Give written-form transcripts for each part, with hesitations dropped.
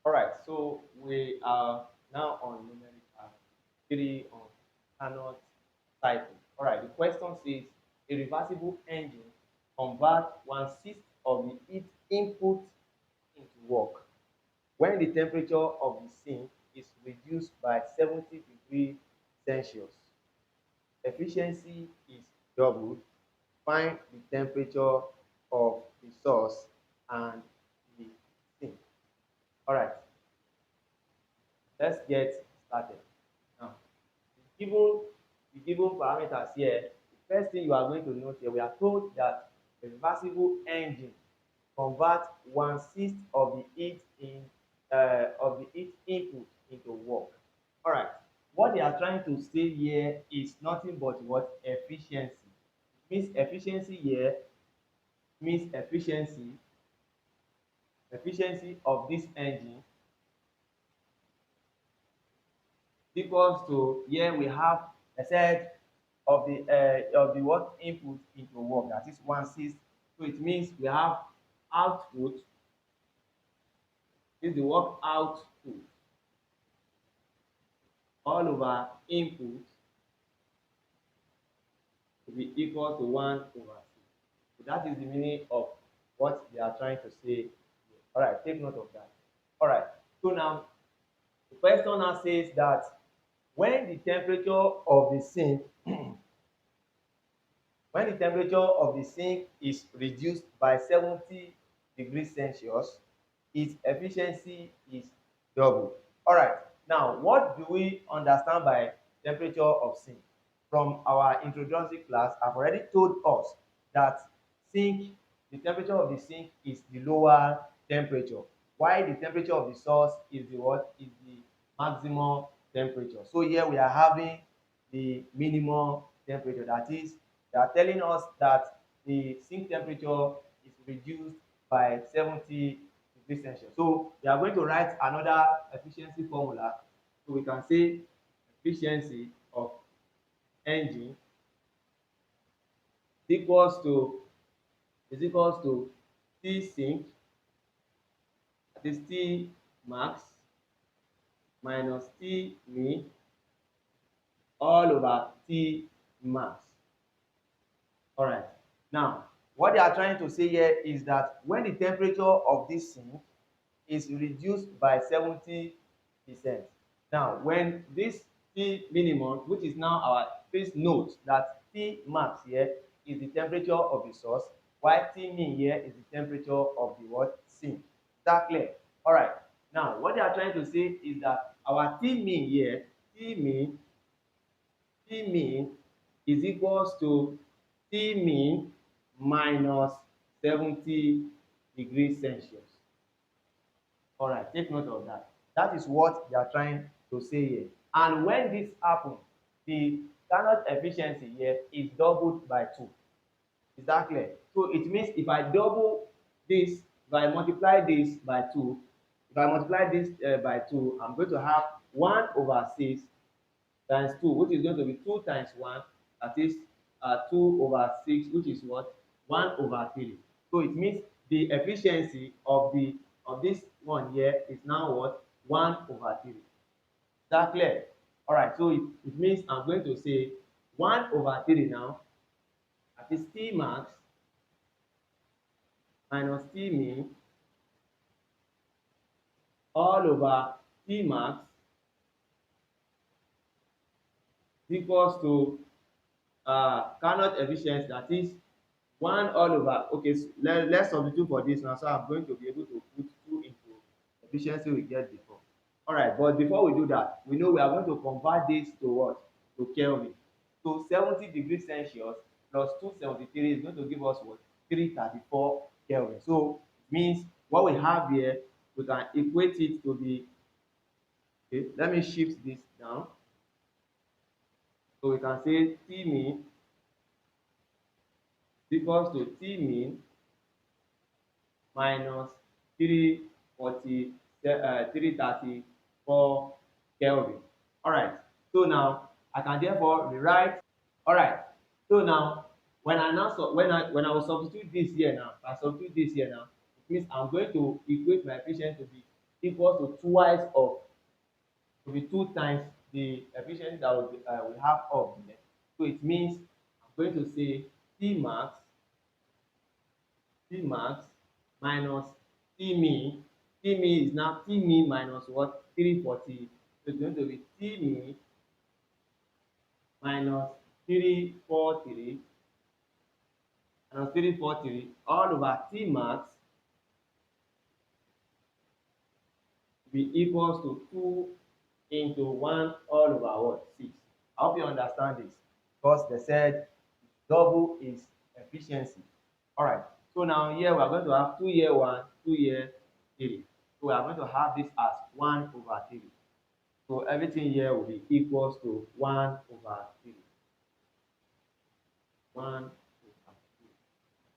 All right, so we are now on numerical three on Carnot cycle. All right, the question says a reversible engine converts one-sixth of the heat input into work when the temperature of the sink is reduced by 70 degrees Celsius. Efficiency is doubled. Find the temperature of the source and the sink. All right, let's get started. Now, given the given parameters here, the first thing you are going to note here, we are told that a reversible engine converts one-sixth of the heat input into work. All right. What they are trying to say here is nothing but what efficiency. It means efficiency here means efficiency of this engine equals to here we have a set of the what input into work, that is one-sixth. So it means we have output is the work output all over input to be equal to 1/6. So that is the meaning of what they are trying to say here. All right, take note of that. All right, so now the question now says that when the temperature of the sink when the temperature of the sink is reduced by 70 degrees Celsius, its efficiency is doubled. All right, now what do we understand by temperature of sink? From our introductory class, I've already told us that sink, the temperature of the sink is the lower temperature, while the temperature of the source is the what? Is the maximum temperature. So here we are having the minimum temperature, that is they are telling us that the sink temperature is reduced by 70 degrees Celsius. So we are going to write another efficiency formula. So we can say efficiency of engine equals to T sink, that is T max minus T min all over T max. All right. Now, what they are trying to say here is that when the temperature of this sink is reduced by 70%. Now, when this T minimum, which is now our, please note that T max here is the temperature of the source, while T min here is the temperature of the what? Sink. Is that clear? All right. Now, what they are trying to say is that our T min here, T min is equals to T min minus 70 degrees Celsius. All right, take note of that. That is what they are trying to say here. And when this happens, the Carnot efficiency here is doubled by 2. Is that clear? So it means if I double this, if I multiply this by 2, if I multiply this by 2, I'm going to have 1/6 times 2, which is going to be 2 times 1, that is 2/6, which is what? 1/3. So it means the efficiency of this one here is now what? 1/3. Is that clear? All right, so it means I'm going to say 1/3 now, that is T max minus T min all over T max equals to Carnot efficiency, that is 1 all over. Okay, so let's substitute for this now, so I'm going to be able to put 2 into efficiency we get before. All right, but before we do that, we know we are going to convert this to what? To Kelvin. So 70 degrees Celsius plus 273 is going to give us what? 334 Kelvin. So it means what we have here, we can equate it to be, okay, let me shift this down. So we can say T min equals to T min minus 334 Kelvin. All right. So now I can therefore rewrite. All right. So now when I now when I will substitute this here now, if I substitute this here now, it means I'm going to equate my efficiency to be equals to twice of, will be 2 times the efficiency that we have up there. So it means I'm going to say T max minus T min. T min is now T min minus what? 340. So it's going to be T min minus 343 minus 343 all over T max be equals to 2 into 1 all over what? 6. I hope you understand this because they said double is efficiency. All right. So now here we are going to have 2 here 1, 2 here 3. So we are going to have this as 1 over 3. So everything here will be equals to 1 over 3. 1 over 3.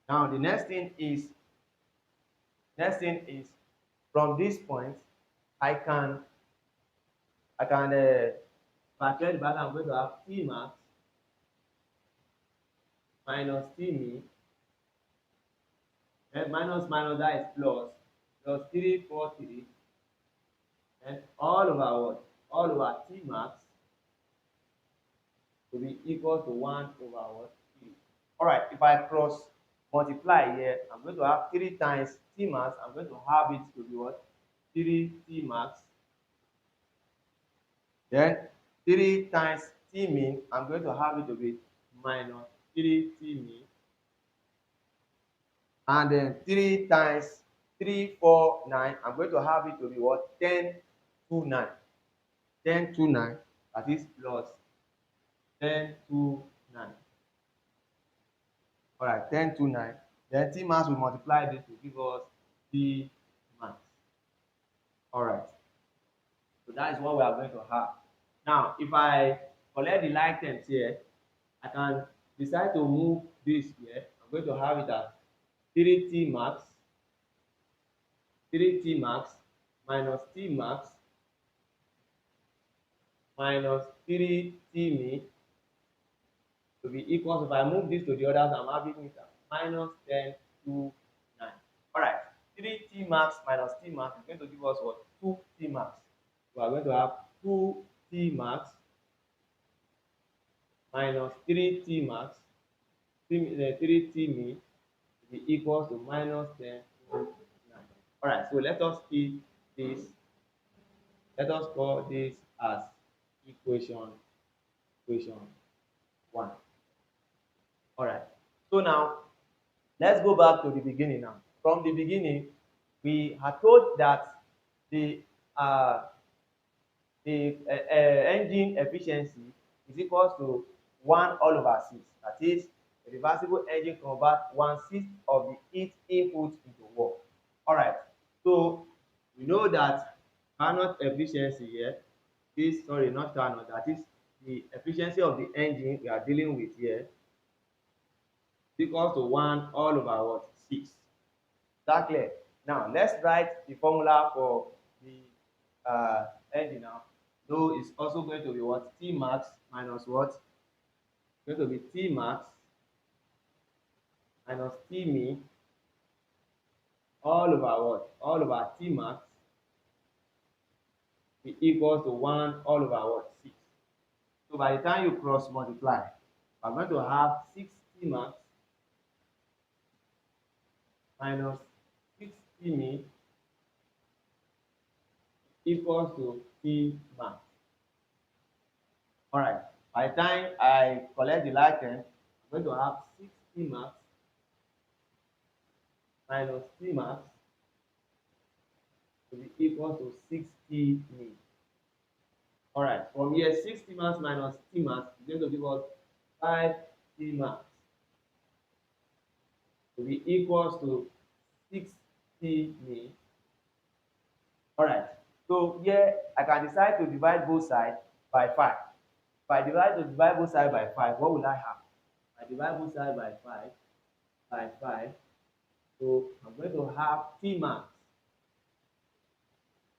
Now the next thing is from this point I can factor the back. I'm going to have T max minus T min, and minus minus that is plus 343, and all over what? All over T max will be equal to 1 over what? 3. All right, if I cross multiply here, I'm going to have 3 times T max. I'm going to have it to be what? 3 T max. Then 3 times T min, I'm going to have it to be minus 3 T min. And then 3 times 3, 4, 9, I'm going to have it to be what? 10, 2, 9. 10, 2, 9, that is plus 10, 2, 9. All right, 10, 2, 9. Then T max will multiply this to give us T max. All right, so that is what we are going to have. Now, if I collect the like terms here, I can decide to move this here. I'm going to have it as 3T max, 3T max minus T max minus 3T min to be equal to, if I move this to the others, I'm having it as minus 10, 2, 9. All right, 3T max minus T max is going to give us what? 2T max. We are going to have 2T max minus 3T max, 3T min to be equal to minus 10, 2, 9. All right, so let us keep this. Let us call this as equation 1. All right, so now let's go back to the beginning now. From the beginning, we are told that the uh, engine efficiency is equal to 1 all over 6. That is, a reversible engine converts 1/6 of the heat input into work. All right, so we know that Carnot efficiency here is, sorry, not Carnot, that is the efficiency of the engine we are dealing with here is equal to 1 all over what? 6. That clear? Now let's write the formula for the engine now. So it's also going to be what? T max minus what? It's going to be T max minus T min all over what? All over T max is equal to 1 all over what? 6. So by the time you cross multiply, we're going to have 6 T max minus 6 T min equals to T max. All right, by the time I collect the like term, I'm going to have 6 T max minus T max to be equal to 60 min. All right, from here, 60 max minus T max is going to give us 5 T max to be equals to 60 min. All right, so here I can decide to divide both sides by 5. If I divide both sides by 5, what will I have? I divide both sides by 5, so I'm going to have T max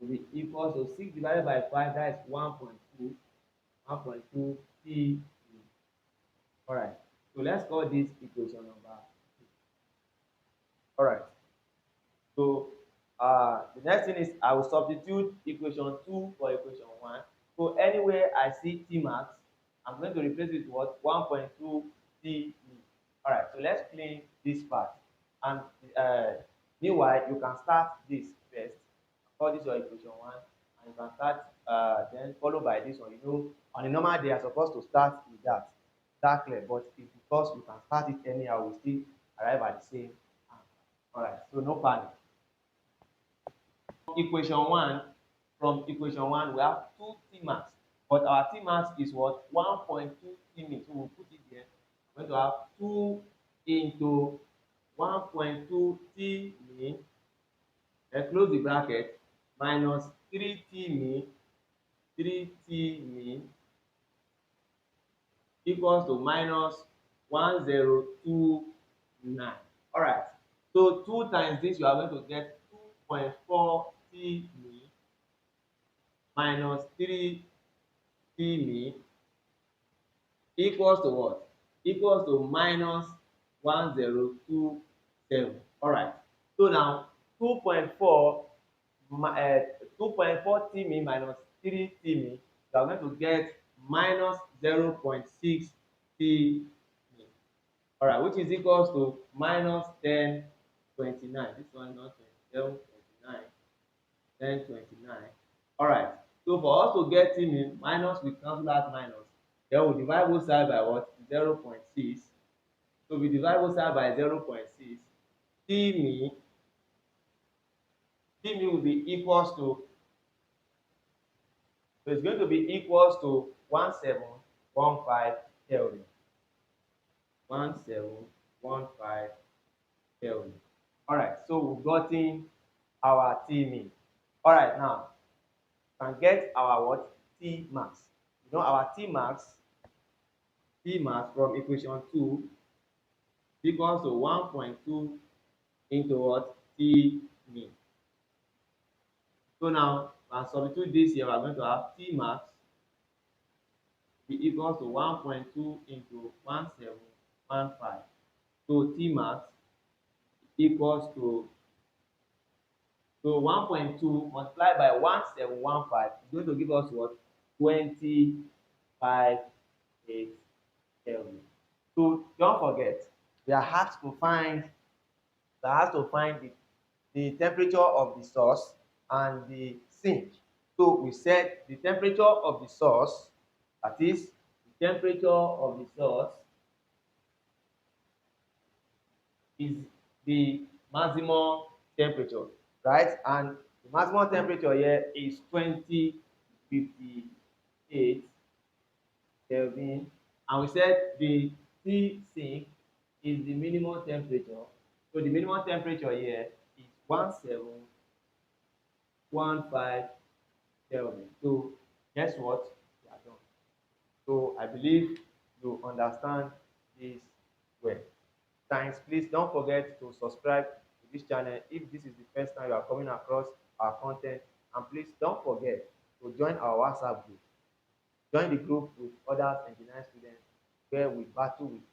to be equal to 6 divided by 5, that is 1.2 T. All right, so let's call this equation number 2. All right, so The next thing is I will substitute equation 2 for equation 1. So anywhere I see T max, I'm going to replace it with what? 1.2 T min. Alright, so let's clean this part. And uh, meanwhile, you can start this first. Call this your equation 1. And you can start, then followed by this one. You know, on a normal day, I'm supposed to start with that. That clear, but it's because you can start it anyhow, we still arrive at the same answer. Alright, so no panic. Equation 1, from equation 1, we have 2 T max, but our T max is what? 1.2 T min. So we'll put it there. We're going to have 2 into 1.2 T min, then close the bracket, minus 3 T min, 3 T min equals to minus 1029. All right. So 2 times this, you are going to get 2.4 T min minus 3 T min equals to what? Equals to minus 1027. All right. So now 2.4 2.4 T min minus 3 T min, you are going to get minus 0.6 T min. All right, which is equals to minus 1029. This one not 27, 29, 1029. All right. So for us to get T min, minus, we cancel that minus. Then we divide both sides by what? 0.6. So we divide both sides by 0.6. T min will be equals to, so it's going to be equals to 1715 Kelvin. 1715 Kelvin. All right, so we've gotten our T min. All right, now can get our what? T max. You know our T max from equation 2 equals to 1.2 into what? T min. So now, and substitute this here, we are going to have T max be equals to 1.2 into 1715. So T max equals to, so 1.2 multiplied by 1715 is going to give us what? 25.8 Kelvin. So don't forget, we are asked to find the temperature of the source and the sink. So we said the temperature of the source, that is the temperature of the source is the maximum temperature, right? And the maximum temperature here is 2058 Kelvin. And we said the T sink is the minimum temperature. So the minimum temperature here is 1715 Kelvin. So guess what? We are done. So I believe you understand this well. Thanks. Please don't forget to subscribe to this channel if this is the first time you are coming across our content. And please don't forget to join our WhatsApp group. Join the group with other engineering students where we battle with